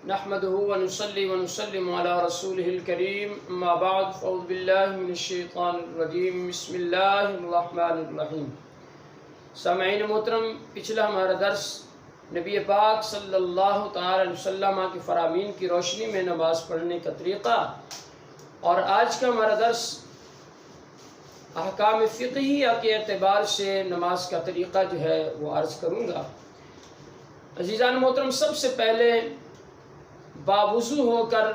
نحمده ونصلي ونسلم على رسوله الكريم اما بعد فاعوذ بالله من الشیطان الرجیم بسم اللہ الرحمن الرحیم۔ سامعین محترم، پچھلا ہمارا درس نبی پاک صلی اللہ تعالی علیہ وسلم کی فرامین کی روشنی میں نماز پڑھنے کا طریقہ، اور آج کا ہمارا درس احکام فقہیہ کے اعتبار سے نماز کا طریقہ جو ہے وہ عرض کروں گا۔ عزیزان محترم، سب سے پہلے باوضو ہو کر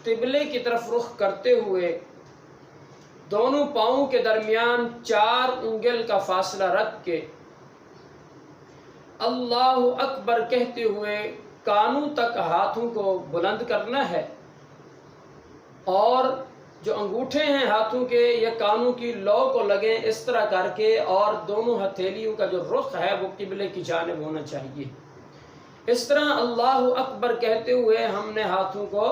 قبلے کی طرف رخ کرتے ہوئے دونوں پاؤں کے درمیان 4 انگل کا فاصلہ رکھ کے اللہ اکبر کہتے ہوئے کانوں تک ہاتھوں کو بلند کرنا ہے، اور جو انگوٹھے ہیں ہاتھوں کے یا کانوں کی لو کو لگیں اس طرح کر کے، اور دونوں ہتھیلیوں کا جو رخ ہے وہ قبلے کی جانب ہونا چاہیے۔ اس طرح اللہ اکبر کہتے ہوئے ہم نے ہاتھوں کو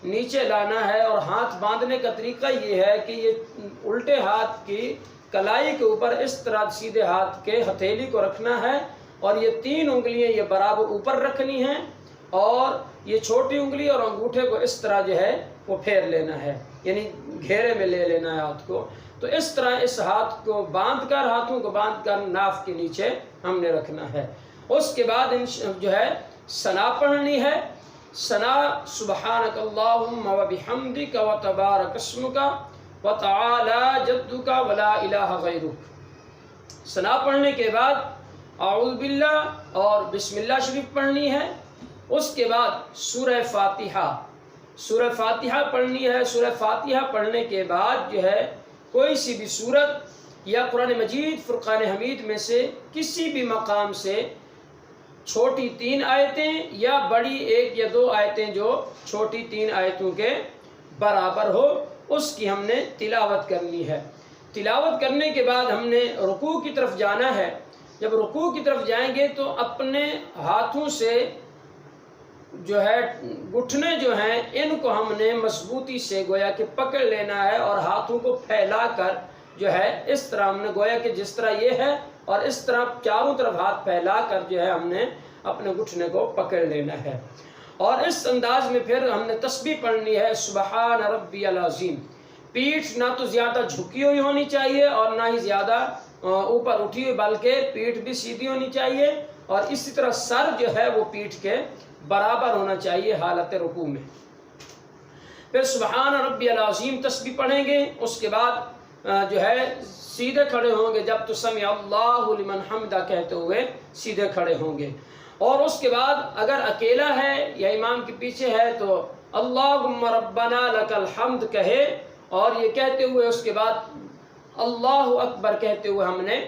نیچے لانا ہے، اور ہاتھ باندھنے کا طریقہ یہ ہے کہ یہ الٹے ہاتھ کی کلائی کے اوپر اس طرح سیدھے ہاتھ کے ہتھیلی کو رکھنا ہے، اور یہ 3 انگلیاں یہ برابر اوپر رکھنی ہیں، اور یہ چھوٹی انگلی اور انگوٹھے کو اس طرح جو ہے وہ پھیر لینا ہے، یعنی گھیرے میں لے لینا ہے ہاتھ کو۔ تو اس طرح اس ہاتھ کو باندھ کر، ہاتھوں کو باندھ کر ناف کے نیچے ہم نے رکھنا ہے۔ اس کے بعد جو ہے ثنا پڑھنی ہے۔ ثنا سبحانک اللہم و بحمدک و تبارک اسمک و تعالی جدک و لا الہ غیرک۔ ثنا پڑھنے کے بعد اعوذ باللہ اور بسم اللہ شریف پڑھنی ہے۔ اس کے بعد سورہ فاتحہ پڑھنی ہے۔ سورہ فاتحہ پڑھنے کے بعد جو ہے کوئی سی بھی سورت یا قرآن مجید فرقان حمید میں سے کسی بھی مقام سے چھوٹی 3 آیتیں یا بڑی 1 یا 2 آیتیں جو چھوٹی 3 آیتوں کے برابر ہو، اس کی ہم نے تلاوت کرنی ہے۔ تلاوت کرنے کے بعد ہم نے رکوع کی طرف جانا ہے۔ جب رکوع کی طرف جائیں گے تو اپنے ہاتھوں سے جو ہے گھٹنے جو ہیں ان کو ہم نے مضبوطی سے گویا کہ پکڑ لینا ہے، اور ہاتھوں کو پھیلا کر جو ہے اس طرح ہم نے گویا کہ جس طرح یہ ہے، اور اس طرح چاروں طرف ہاتھ پھیلا کر جو ہے ہم نے اپنے گھٹنے کو پکڑ لینا ہے۔ اور اس انداز میں پھر ہم نے تسبیح پڑھنی ہے سبحان ربی العظیم۔ پیٹھ نہ تو زیادہ جھکی ہوئی ہونی چاہیے اور نہ ہی زیادہ اوپر اٹھی ہوئی، بلکہ پیٹھ بھی سیدھی ہونی چاہیے، اور اسی طرح سر جو ہے وہ پیٹھ کے برابر ہونا چاہیے حالت رکوع میں۔ پھر سبحان ربی العظیم تسبیح پڑھیں گے۔ اس کے بعد جو ہے سیدھے کھڑے ہوں گے، جب تو سمع اللہ لمن حمدہ کہتے ہوئے سیدھے کھڑے ہوں گے۔ اور اس کے بعد اگر اکیلا ہے یا امام کے پیچھے ہے تو اللہم ربنا لک الحمد کہے، اور یہ کہتے ہوئے اس کے بعد اللہ اکبر کہتے ہوئے ہم نے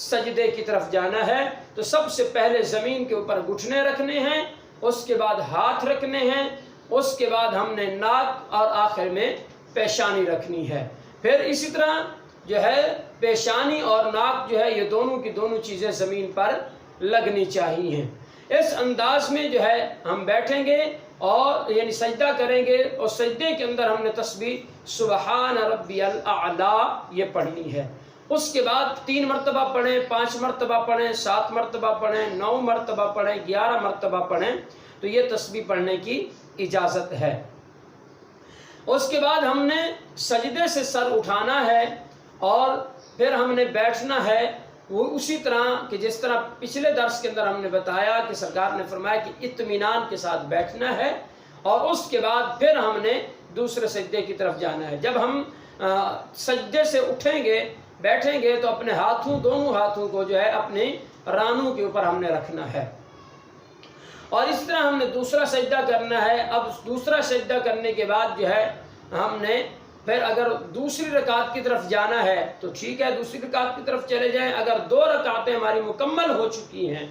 سجدے کی طرف جانا ہے۔ تو سب سے پہلے زمین کے اوپر گھٹنے رکھنے ہیں، اس کے بعد ہاتھ رکھنے ہیں، اس کے بعد ہم نے ناک اور آخر میں پیشانی رکھنی ہے۔ پھر اسی طرح جو ہے پیشانی اور ناک جو ہے یہ دونوں کی دونوں چیزیں زمین پر لگنی چاہیے۔ اس انداز میں جو ہے ہم بیٹھیں گے اور یعنی سجدہ کریں گے، اور سجدے کے اندر ہم نے تسبیح سبحان ربی الاعلی یہ پڑھنی ہے۔ اس کے بعد 3 مرتبہ پڑھیں، 5 مرتبہ پڑھیں، 7 مرتبہ پڑھیں، 9 مرتبہ پڑھیں، 11 مرتبہ پڑھیں، تو یہ تسبیح پڑھنے کی اجازت ہے۔ اس کے بعد ہم نے سجدے سے سر اٹھانا ہے، اور پھر ہم نے بیٹھنا ہے وہ اسی طرح کہ جس طرح پچھلے درس کے اندر ہم نے بتایا کہ سرکار نے فرمایا کہ اطمینان کے ساتھ بیٹھنا ہے، اور اس کے بعد پھر ہم نے دوسرے سجدے کی طرف جانا ہے۔ جب ہم سجدے سے اٹھیں گے بیٹھیں گے تو اپنے دونوں ہاتھوں کو جو ہے اپنی رانوں کے اوپر ہم نے رکھنا ہے، اور اس طرح ہم نے دوسرا سجدہ کرنا ہے۔ اب دوسرا سجدہ کرنے کے بعد جو ہے ہم نے پھر اگر دوسری رکعت کی طرف جانا ہے تو ٹھیک ہے، دوسری رکعت کی طرف چلے جائیں۔ اگر 2 رکعتیں ہماری مکمل ہو چکی ہیں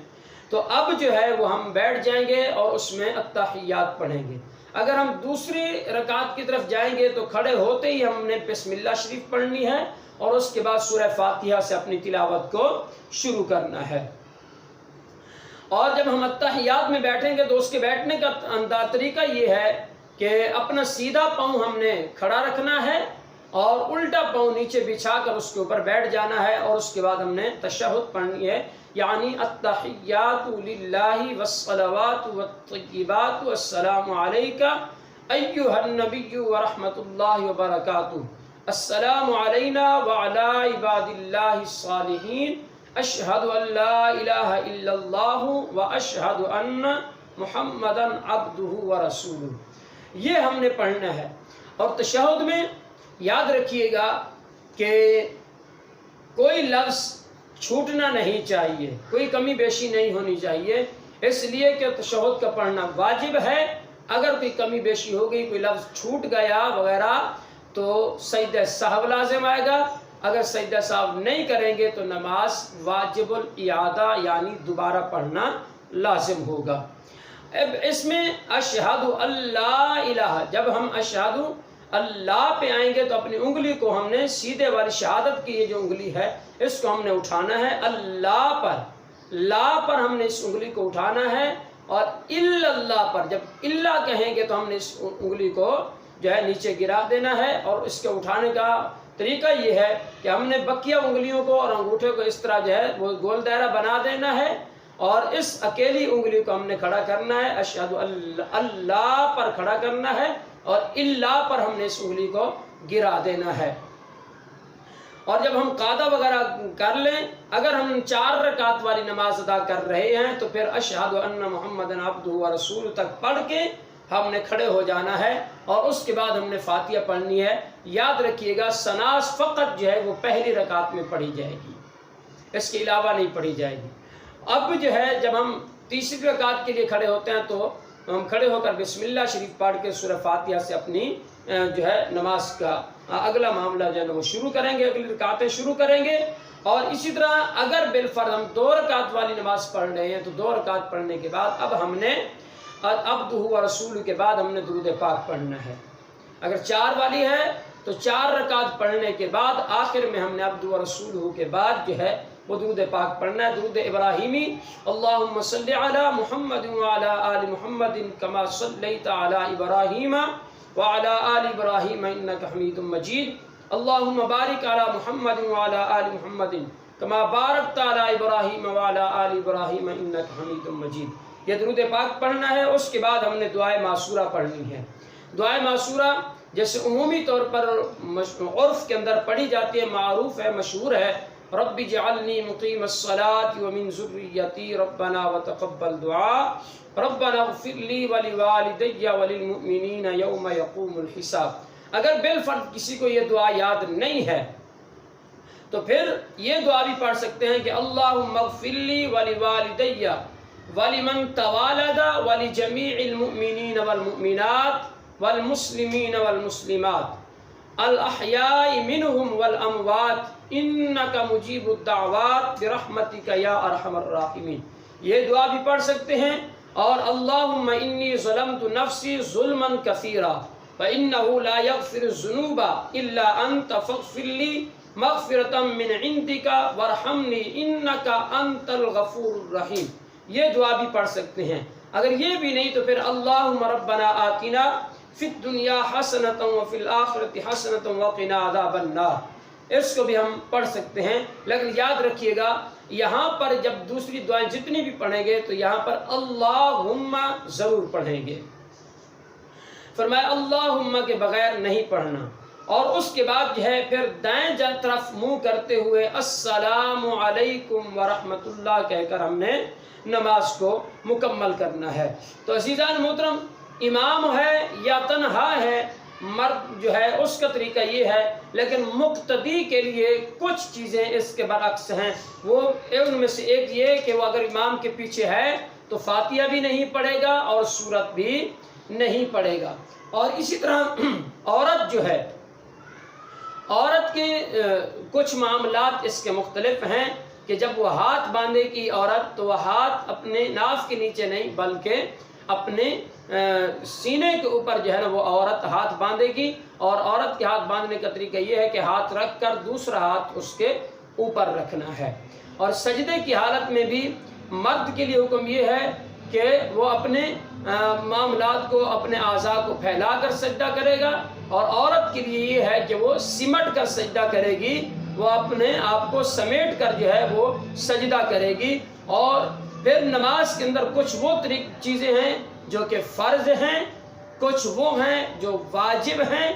تو اب جو ہے وہ ہم بیٹھ جائیں گے اور اس میں التحیات پڑھیں گے۔ اگر ہم دوسری رکعت کی طرف جائیں گے تو کھڑے ہوتے ہی ہم نے بسم اللہ شریف پڑھنی ہے، اور اس کے بعد سورہ فاتحہ سے اپنی تلاوت کو شروع کرنا ہے۔ اور جب ہم التحیات میں بیٹھیں گے تو اس کے بیٹھنے کا طریقہ یہ ہے کہ اپنا سیدھا پاؤں ہم نے کھڑا رکھنا ہے، اور الٹا پاؤں نیچے بچھا کر اس کے اوپر بیٹھ جانا ہے، اور اس کے بعد ہم نے تشہد پڑھنی ہے، یعنی التحیات للہ والصلوات والطیبات السلام علیک ایھا النبی ورحمۃ اللہ وبرکاتہ، السلام علینا وعلی عباد اللہ الصالحین، اشہد ان لا الہ الا اللہ واشہد ان محمدا عبدہ ورسولہ۔ یہ ہم نے پڑھنا ہے۔ اور تشہد میں یاد رکھیے گا کہ کوئی لفظ چھوٹنا نہیں چاہیے، کوئی کمی بیشی نہیں ہونی چاہیے، اس لیے کہ تشہد کا پڑھنا واجب ہے۔ اگر کوئی کمی بیشی ہو گئی، کوئی لفظ چھوٹ گیا وغیرہ تو سجدہ سہو لازم آئے گا۔ اگر سجدہ سہو نہیں کریں گے تو نماز واجب الاعادہ یعنی دوبارہ پڑھنا لازم ہوگا۔ اب اس میں اشہد اللہ الہ، جب ہم اشہد اللہ پہ آئیں گے تو اپنی انگلی کو ہم نے سیدھے والی شہادت کی یہ جو انگلی ہے اس کو ہم نے اٹھانا ہے اللہ پر، لا پر ہم نے اس انگلی کو اٹھانا ہے، اور الا اللہ پر جب اللہ کہیں گے تو ہم نے اس انگلی کو جو ہے نیچے گرا دینا ہے۔ اور اس کے اٹھانے کا طریقہ یہ ہے کہ ہم نے بقیہ انگلیوں کو اور انگوٹھے کو اس طرح جو ہے وہ گول دائرہ بنا دینا ہے، اور اس اکیلی انگلی کو ہم نے کھڑا کرنا ہے، اشہد اللہ پر کھڑا کرنا ہے، اور اللہ پر ہم نے اس انگلی کو گرا دینا ہے۔ اور جب ہم قاعدہ وغیرہ کر لیں، اگر ہم 4 رکعت والی نماز ادا کر رہے ہیں تو پھر اشہد ان محمد عبدہ ورسولہ تک پڑھ کے ہم نے کھڑے ہو جانا ہے، اور اس کے بعد ہم نے فاتحہ پڑھنی ہے۔ یاد رکھیے گا سناس فقط جو ہے وہ پہلی رکعت میں پڑھی جائے گی، اس کے علاوہ نہیں پڑھی جائے گی۔ اب جو ہے جب ہم تیسری رکعت کے لیے کھڑے ہوتے ہیں تو ہم کھڑے ہو کر بسم اللہ شریف پڑھ کے سورہ فاتحہ سے اپنی جو ہے نماز کا اگلا معاملہ جو ہے وہ شروع کریں گے، اگلی رکعتیں شروع کریں گے۔ اور اسی طرح اگر بالفرض ہم 2 رکعت والی نماز پڑھ رہے ہیں تو 2 رکعت پڑھنے کے بعد اب ہم نے عبدہ و رسول کے بعد ہم نے درود پاک پڑھنا ہے۔ اگر 4 والی ہے تو 4 رکعت پڑھنے کے بعد آخر میں ہم نے عبدہ و رسول کے بعد جو ہے وہ درود پاک پڑھنا ہے، درود ابراہیمی، اللہم صلی علی محمد وعلی آل محمد کما صلیت علی ابراہیم وعلی آل ابراہیم انک حمید مجید، اللہم بارک علی محمد وعلی آل محمد کما بارکت علی ابراہیم وعلی آل ابراہیم انک حمید مجید۔ یہ درود پاک پڑھنا ہے۔ اس کے بعد ہم نے دعائے معصورہ پڑھنی ہے۔ دعائے معصورہ جیسے عمومی طور پر عرف کے اندر پڑھی جاتی ہے، معروف ہے، مشہور ہے، رب اجعلنی مقیم الصلاۃ ومن ذریتی ربنا وتقبل دعاء ربنا اغفر لی ولوالدی وللمؤمنین یوم یقوم الحساب۔ اگر بالفرض کسی کو یہ دعا یاد نہیں ہے تو پھر یہ دعا بھی پڑھ سکتے ہیں کہ اللہم اغفر لی ولوالدی ولمن توالد ولجمیع المؤمنین والمؤمنات والمسلمین والمسلمات الاحیاء منہم والاموات انک مجیب الدعوات برحمتک یا ارحم الراحمین۔ یہ دعا بھی پڑھ سکتے ہیں۔ اور اللہم انی ظلمت نفسی ظلما کثیرا فانہ لا یغفر الذنوب الا انت فاغفر لی مغفرۃ من عندک وارحمنی انک انت الغفور الرحیم۔ یہ دعا بھی پڑھ سکتے ہیں۔ اگر یہ بھی نہیں تو پھر اللہم ربنا آتنا فی الدنیا حسنۃ وفی الآخرۃ حسنۃ وقنا عذاب النار، اس کو بھی ہم پڑھ سکتے ہیں۔ لیکن یاد رکھیے گا یہاں پر جب دوسری دعائیں جتنی بھی پڑھیں گے تو یہاں پر اللہم ضرور پڑھیں گے، فرمایا اللہم کے بغیر نہیں پڑھنا۔ اور اس کے بعد جو ہے پھر دائیں طرف منہ کرتے ہوئے السلام علیکم ورحمۃ اللہ کہہ کر ہم نے نماز کو مکمل کرنا ہے۔ تو عزیزان محترم، امام ہے یا تنہا ہے مرد جو ہے اس کا طریقہ یہ ہے، لیکن مقتدی کے لیے کچھ چیزیں اس کے برعکس ہیں۔ وہ ان میں سے ایک یہ کہ وہ اگر امام کے پیچھے ہے تو فاتحہ بھی نہیں پڑھے گا اور سورت بھی نہیں پڑھے گا۔ اور اسی طرح عورت جو ہے، عورت کے کچھ معاملات اس کے مختلف ہیں کہ جب وہ ہاتھ باندھے گی عورت تو وہ ہاتھ اپنے ناف کے نیچے نہیں بلکہ اپنے سینے کے اوپر جو ہے نا وہ عورت ہاتھ باندھے گی۔ اور عورت کے ہاتھ باندھنے کا طریقہ یہ ہے کہ ہاتھ رکھ کر دوسرا ہاتھ اس کے اوپر رکھنا ہے۔ اور سجدے کی حالت میں بھی مرد کے لیے حکم یہ ہے کہ وہ اپنے معاملات کو، اپنے اعضاء کو پھیلا کر سجدہ کرے گا، اور عورت کے لیے یہ ہے کہ وہ سمٹ کر سجدہ کرے گی، وہ اپنے آپ کو سمیٹ کر جو ہے وہ سجدہ کرے گی۔ اور پھر نماز کے اندر کچھ وہ چیزیں ہیں جو کہ فرض ہیں، کچھ وہ ہیں جو واجب ہیں،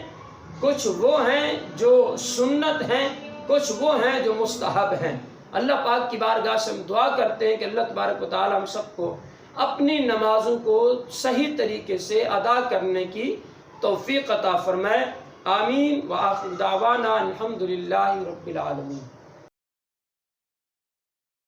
کچھ وہ ہیں جو سنت ہیں، کچھ وہ ہیں جو مستحب ہیں۔ اللہ پاک کی بارگاہ سے ہم دعا کرتے ہیں کہ اللہ تبارک و تعالی ہم سب کو اپنی نمازوں کو صحیح طریقے سے ادا کرنے کی توفیق عطا فرمائے۔ آمین۔ وآخر دعوانا الحمدللہ رب العالمین۔